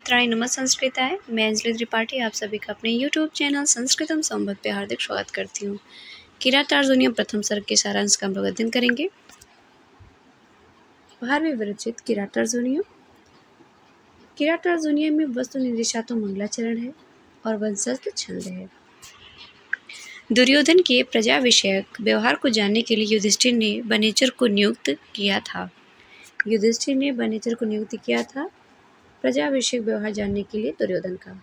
मित्राय नमः संस्कृताय। मैं अंजलि त्रिपाठी आप सभी का अपने YouTube चैनल संस्कृतम संवाद पे हार्दिक स्वागत करती हूँ। किरात अर्जुनीय प्रथम सर्ग के सारांश का हम लोग अध्ययन करेंगे। 12वें विरचित किरात अर्जुनीय। किरात अर्जुनीय में वस्तु निर्देशातो मंगलाचरण है और वंशस्थ छंद है। दुर्योधन के प्रजा विषयक व्यवहार को जानने के लिए युधिष्ठिर ने बनेचर को नियुक्त किया था। युधिष्ठिर ने बनेचर को नियुक्त किया था प्रजा विषयक व्यवहार जानने के लिए दुर्योधन का।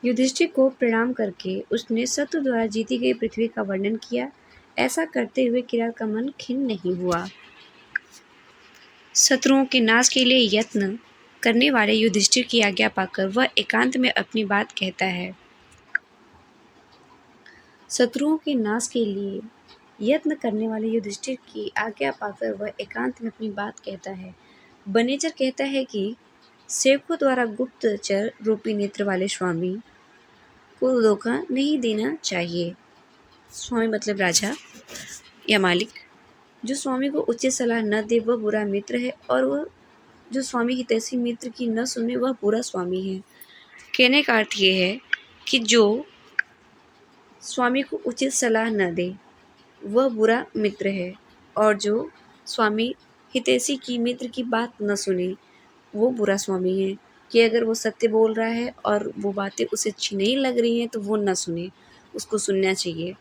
युधिष्ठिर को प्रणाम करके उसने शत्रु द्वारा जीती गई पृथ्वी का वर्णन किया। ऐसा करते हुए किरात का मन खिन्न नहीं हुआ। शत्रुओं के नाश के लिए यत्न करने वाले युधिष्ठिर की आज्ञा पाकर वह एकांत में अपनी बात कहता है। शत्रुओं के नाश के लिए यत्न करने वाले युधिष्ठिर की आज्ञा पाकर वह एकांत में अपनी बात कहता है। बनेचर कहता है कि सेवकों द्वारा गुप्तचर रूपी नेत्र वाले स्वामी को धोखा नहीं देना चाहिए। स्वामी मतलब राजा या मालिक। जो स्वामी को उचित सलाह न दे वह बुरा मित्र है, और वह जो स्वामी हितैषी मित्र की न सुने वह बुरा स्वामी है। कहने का अर्थ ये है कि जो स्वामी को उचित सलाह न दे वह बुरा मित्र है, और जो स्वामी हितैषी की मित्र की बात न सुने वो बुरा स्वामी है। कि अगर वो सत्य बोल रहा है और वो बातें उसे अच्छी नहीं लग रही हैं तो वो न सुने, उसको सुनना चाहिए।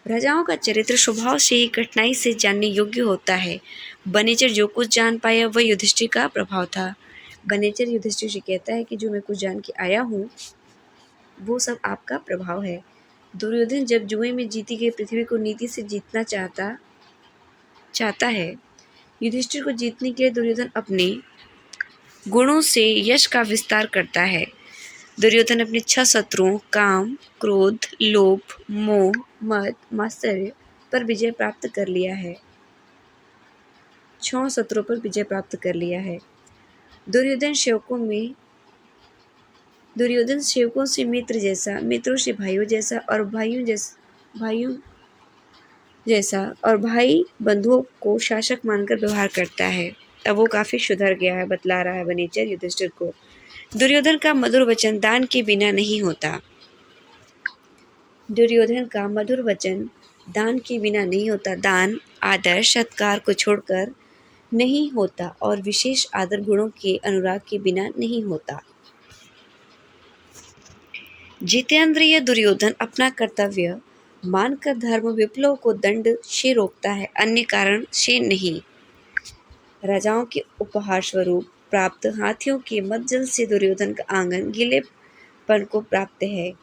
राजाओं का चरित्र स्वभाव से ही कठिनाई से जानने योग्य होता है। बनेचर जो कुछ जान पाया वह युधिष्ठिर का प्रभाव था। बनेचर युधिष्ठिर से कहता है कि जो मैं कुछ जान के आया हूँ वो सब आपका प्रभाव है। दुर्योधन जब जुए में जीती गई पृथ्वी को नीति से जीतना चाहता है। युधिष्ठिर को जीतने के लिए दुर्योधन अपने गुणों से यश का विस्तार करता है। दुर्योधन अपने 6 शत्रुओं काम, क्रोध, लोभ, मोह, मद, मात्सर्य पर विजय प्राप्त कर लिया है। 6 शत्रुओं पर विजय प्राप्त कर लिया है। दुर्योधन सेवकों से मित्र जैसा, मित्रों से भाइयों जैसा और भाइयों जैसा और भाई बंधुओं को शासक मानकर व्यवहार करता है। अब वो काफी सुधर गया है, बतला रहा है बनेचर युधिष्ठिर को। दुर्योधन का मधुर वचन दान के बिना नहीं होता। दुर्योधन का मधुर वचन दान के बिना नहीं होता। दान आदर सत्कार को छोड़कर नहीं होता और विशेष आदर गुणों के अनुराग के बिना नहीं होता। जितेंद्रिय दुर्योधन अपना कर्तव्य मानकर धर्म विप्लव को दंड से रोकता है, अन्य कारण से नहीं। राजाओं के उपहार स्वरूप प्राप्त हाथियों के मज्जल से दुर्योधन का आंगन गीलेपन को प्राप्त है।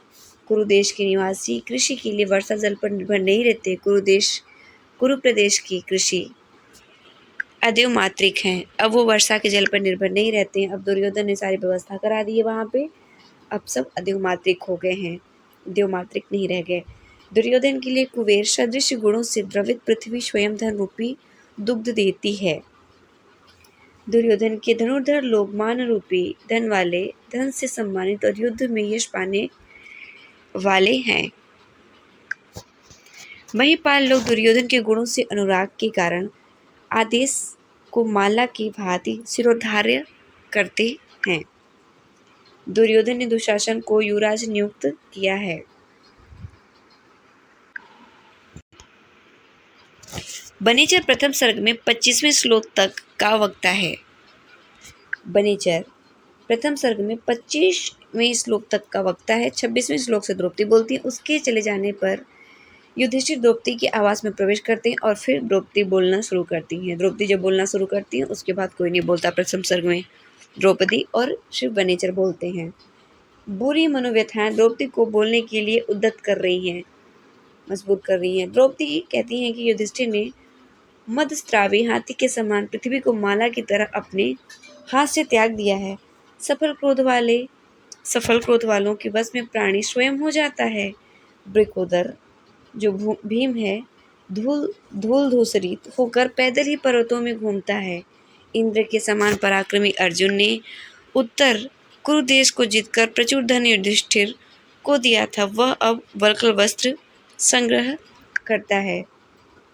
कुरुदेश के निवासी कृषि के लिए वर्षा जल पर निर्भर नहीं रहते। कुरु प्रदेश की कृषि अदेवमात्रिक हैं। अब वो वर्षा के जल पर निर्भर नहीं रहते हैं। अब दुर्योधन ने सारी व्यवस्था करा दी है वहाँ पे। अब सब अदेवमात्रिक हो गए हैं, देवमात्रिक नहीं रह गए। दुर्योधन के लिए कुबेर सदृश गुणों से द्रवित पृथ्वी स्वयं धन रूपी दुग्ध देती है। दुर्योधन के धनुर्धर लोग मान रूपी धन वाले, धन से सम्मानित और युद्ध में यश पाने वाले हैं। महिपाल लोग दुर्योधन के गुणों से अनुराग के कारण आदेश को माला की भांति शिरोधार्य करते हैं। दुर्योधन ने दुशासन को युवराज नियुक्त किया है। बनेचर प्रथम सर्ग में 25वें श्लोक तक का वक्ता है। बनेचर प्रथम सर्ग में 25वें श्लोक तक का वक्ता है। 26वें श्लोक से द्रौपदी बोलती है। उसके चले जाने पर युधिष्ठिर द्रौपदी के आवास में प्रवेश करते हैं और फिर द्रौपदी बोलना शुरू करती हैं। द्रौपदी जब बोलना शुरू करती हैं उसके बाद कोई नहीं बोलता। प्रथम सर्ग में द्रौपदी और शिव बनेचर बोलते हैं। बुरी मनोव्यथाएं द्रौपदी को बोलने के लिए उद्यत कर रही हैं, मजबूर कर रही हैं। द्रौपदी कहती हैं कि युधिष्ठिर ने मदस्रावी हाथी के समान पृथ्वी को माला की तरह अपने हाथ से त्याग दिया है। सफल क्रोध वालों के बस में प्राणी स्वयं हो जाता है। वृकोदर जो भीम है धूल धूसरित होकर पैदल ही पर्वतों में घूमता है। इंद्र के समान पराक्रमी अर्जुन ने उत्तर कुरुदेश को जीतकर प्रचुर धन युधिष्ठिर को दिया था। वह अब वल्कल वस्त्र संग्रह करता है।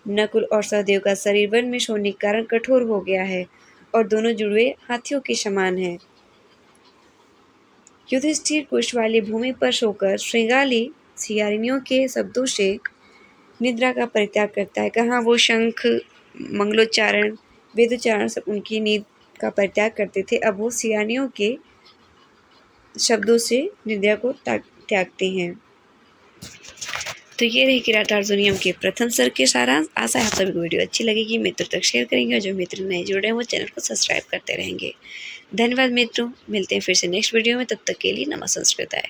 नकुल और सहदेव का शरीर वन में सोने के कारण कठोर हो गया है और दोनों जुड़वे हाथियों के समान हैं। युधिष्ठिर कुश वाली भूमि पर सोकर श्रृंगाली सियारिनियों के शब्दों से निद्रा का परित्याग करता है। कहाँ वो शंख, मंगलोच्चारण, वेदोच्चारण सब उनकी नींद का परित्याग करते थे, अब वो सियानियों के शब्दों से निद्रा को त्यागते हैं। तो ये रही किरात अर्जुनियम के प्रथम सर्ग के सारांश। आशा है आप सभी को वीडियो अच्छी लगेगी। मित्रों तक शेयर करेंगे और जो मित्र नए जुड़े हैं वो चैनल को सब्सक्राइब करते रहेंगे। धन्यवाद मित्रों, मिलते हैं फिर से नेक्स्ट वीडियो में। तब तक के लिए नमः संस्कृताय।